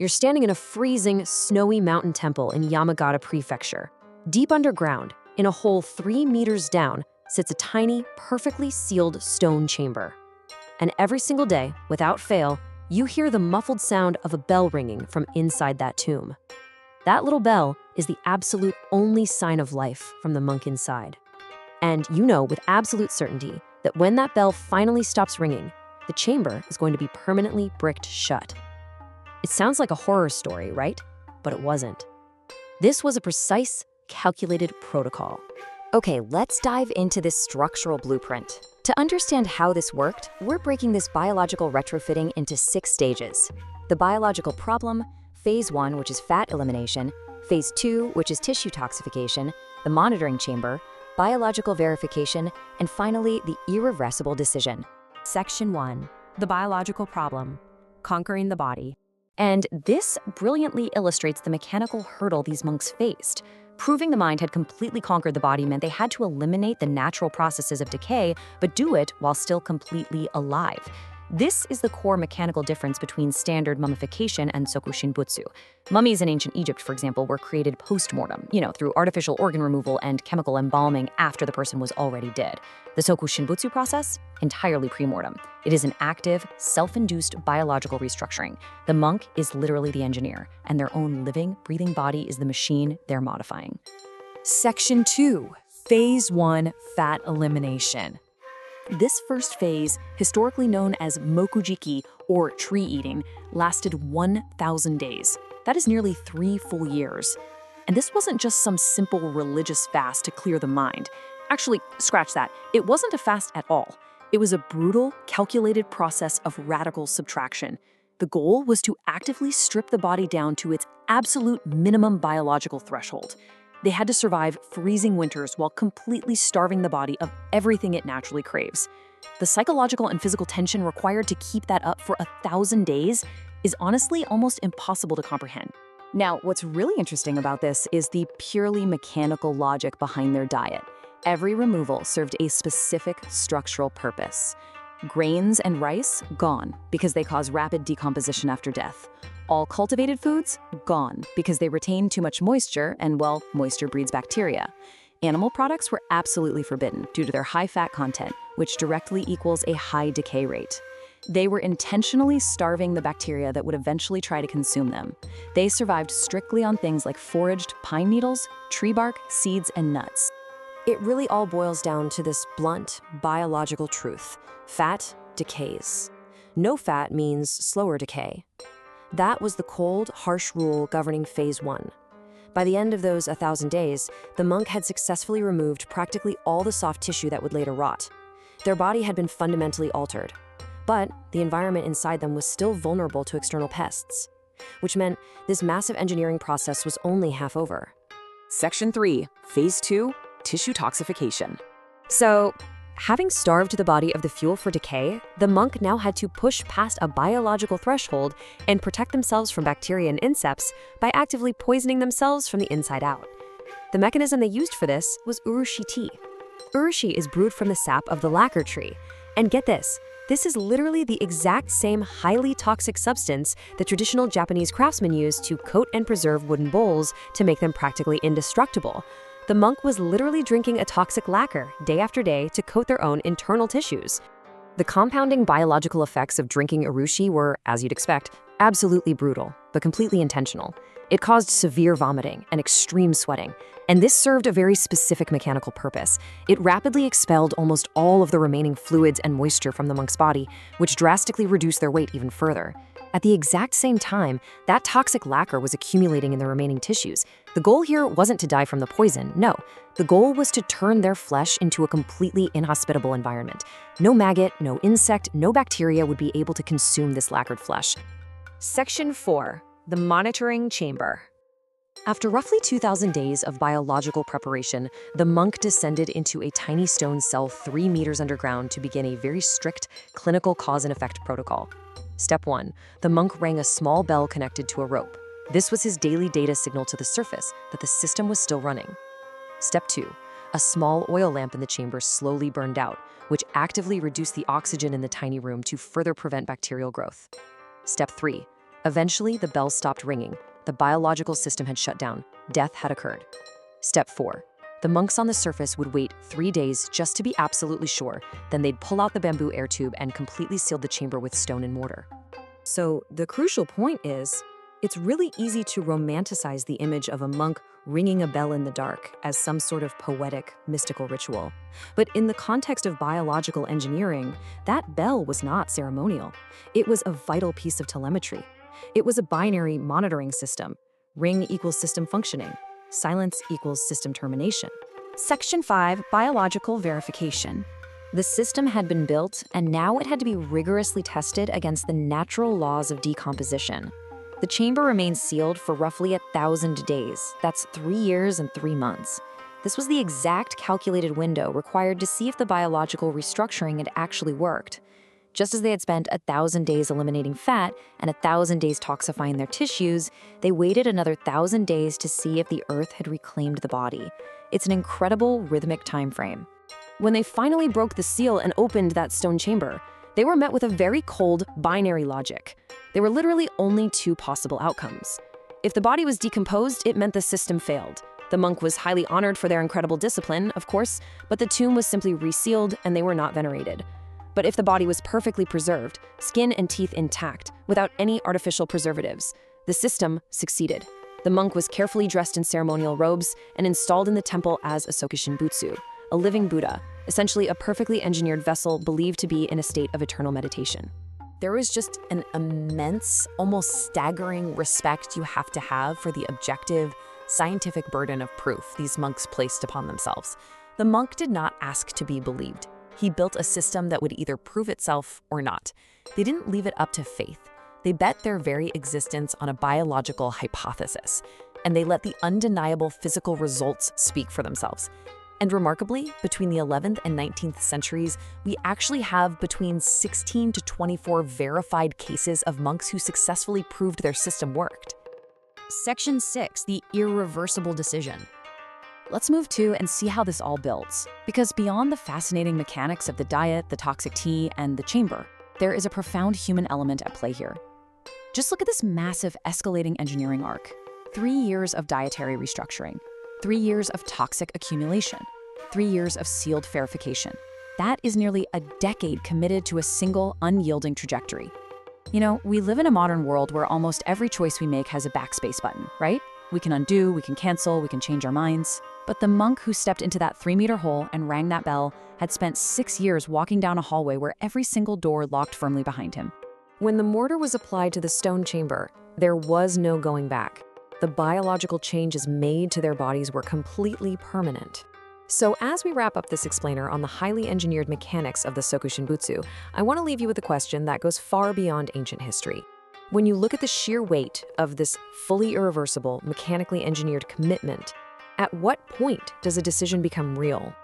You're standing in a freezing, snowy mountain temple in Yamagata Prefecture. Deep underground, in a hole 3 meters down, sits a tiny, perfectly sealed stone chamber. And every single day, without fail, you hear the muffled sound of a bell ringing from inside that tomb. That little bell is the absolute only sign of life from the monk inside. And you know with absolute certainty that when that bell finally stops ringing, the chamber is going to be permanently bricked shut. It sounds like a horror story, right? But it wasn't. This was a precise, calculated protocol. Okay, let's dive into this structural blueprint. To understand how this worked, we're breaking this biological retrofitting into 6 stages. The biological problem, phase 1, which is fat elimination, phase 2, which is tissue toxification, the monitoring chamber, biological verification, and finally, the irreversible decision. Section 1, the biological problem, conquering the body. And this brilliantly illustrates the mechanical hurdle these monks faced. Proving the mind had completely conquered the body meant they had to eliminate the natural processes of decay, but do it while still completely alive. This is the core mechanical difference between standard mummification and sokushinbutsu. Mummies in ancient Egypt, for example, were created post-mortem, through artificial organ removal and chemical embalming after the person was already dead. The sokushinbutsu process, entirely pre-mortem. It is an active, self-induced biological restructuring. The monk is literally the engineer, and their own living, breathing body is the machine they're modifying. Section 2, Phase 1, Fat Elimination. This first phase, historically known as mokujiki, or tree eating, lasted 1,000 days. That is nearly 3 full years. And this wasn't just some simple religious fast to clear the mind. Actually, scratch that. It wasn't a fast at all. It was a brutal, calculated process of radical subtraction. The goal was to actively strip the body down to its absolute minimum biological threshold. They had to survive freezing winters while completely starving the body of everything it naturally craves. The psychological and physical tension required to keep that up for 1,000 days is honestly almost impossible to comprehend. Now, what's really interesting about this is the purely mechanical logic behind their diet. Every removal served a specific structural purpose. Grains and rice, gone, because they cause rapid decomposition after death. All cultivated foods, gone, because they retain too much moisture and, well, moisture breeds bacteria. Animal products were absolutely forbidden due to their high fat content, which directly equals a high decay rate. They were intentionally starving the bacteria that would eventually try to consume them. They survived strictly on things like foraged pine needles, tree bark, seeds, and nuts. It really all boils down to this blunt, biological truth. Fat decays. No fat means slower decay. That was the cold, harsh rule governing phase 1. By the end of those 1,000 days, the monk had successfully removed practically all the soft tissue that would later rot. Their body had been fundamentally altered. But the environment inside them was still vulnerable to external pests, which meant this massive engineering process was only half over. Section 3, Phase 2, Tissue Toxification. So, having starved the body of the fuel for decay, the monk now had to push past a biological threshold and protect themselves from bacteria and insects by actively poisoning themselves from the inside out. The mechanism they used for this was urushi tea. Urushi is brewed from the sap of the lacquer tree. And get this is literally the exact same highly toxic substance that traditional Japanese craftsmen used to coat and preserve wooden bowls to make them practically indestructible. The monk was literally drinking a toxic lacquer day after day to coat their own internal tissues. The compounding biological effects of drinking urushi were, as you'd expect, absolutely brutal, but completely intentional. It caused severe vomiting and extreme sweating, and this served a very specific mechanical purpose. It rapidly expelled almost all of the remaining fluids and moisture from the monk's body, which drastically reduced their weight even further. At the exact same time, that toxic lacquer was accumulating in the remaining tissues. The goal here wasn't to die from the poison, no. The goal was to turn their flesh into a completely inhospitable environment. No maggot, no insect, no bacteria would be able to consume this lacquered flesh. Section 4, the monitoring chamber. After roughly 2,000 days of biological preparation, the monk descended into a tiny stone cell 3 meters underground to begin a very strict clinical cause and effect protocol. Step 1, the monk rang a small bell connected to a rope. This was his daily data signal to the surface that the system was still running. Step 2, a small oil lamp in the chamber slowly burned out, which actively reduced the oxygen in the tiny room to further prevent bacterial growth. Step 3, Eventually, the bell stopped ringing. The biological system had shut down. Death had occurred. Step 4. The monks on the surface would wait 3 days just to be absolutely sure. Then they'd pull out the bamboo air tube and completely seal the chamber with stone and mortar. So the crucial point is, it's really easy to romanticize the image of a monk ringing a bell in the dark as some sort of poetic, mystical ritual. But in the context of biological engineering, that bell was not ceremonial. It was a vital piece of telemetry. It was a binary monitoring system. Ring equals system functioning. Silence equals system termination. Section 5, Biological Verification. The system had been built, and now it had to be rigorously tested against the natural laws of decomposition. The chamber remained sealed for roughly 1,000 days. That's 3 years and 3 months. This was the exact calculated window required to see if the biological restructuring had actually worked. Just as they had spent 1,000 days eliminating fat and 1,000 days toxifying their tissues, they waited another 1,000 days to see if the earth had reclaimed the body. It's an incredible rhythmic time frame. When they finally broke the seal and opened that stone chamber, they were met with a very cold, binary logic. There were literally only 2 possible outcomes. If the body was decomposed, it meant the system failed. The monk was highly honored for their incredible discipline, of course, but the tomb was simply resealed and they were not venerated. But if the body was perfectly preserved, skin and teeth intact, without any artificial preservatives, the system succeeded. The monk was carefully dressed in ceremonial robes and installed in the temple as a sokushinbutsu, a living Buddha, essentially a perfectly engineered vessel believed to be in a state of eternal meditation. There was just an immense, almost staggering respect you have to have for the objective, scientific burden of proof these monks placed upon themselves. The monk did not ask to be believed. He built a system that would either prove itself or not. They didn't leave it up to faith. They bet their very existence on a biological hypothesis, and they let the undeniable physical results speak for themselves. And remarkably, between the 11th and 19th centuries, we actually have between 16 to 24 verified cases of monks who successfully proved their system worked. Section 6, the irreversible decision. Let's move to and see how this all builds. Because beyond the fascinating mechanics of the diet, the toxic tea, and the chamber, there is a profound human element at play here. Just look at this massive escalating engineering arc. 3 years of dietary restructuring, 3 years of toxic accumulation, 3 years of sealed verification. That is nearly a decade committed to a single, unyielding trajectory. You know, we live in a modern world where almost every choice we make has a backspace button, right? We can undo, we can cancel, we can change our minds. But the monk who stepped into that 3-meter hole and rang that bell had spent 6 years walking down a hallway where every single door locked firmly behind him. When the mortar was applied to the stone chamber, there was no going back. The biological changes made to their bodies were completely permanent. So as we wrap up this explainer on the highly engineered mechanics of the sokushinbutsu, I want to leave you with a question that goes far beyond ancient history. When you look at the sheer weight of this fully irreversible, mechanically engineered commitment, at what point does a decision become real?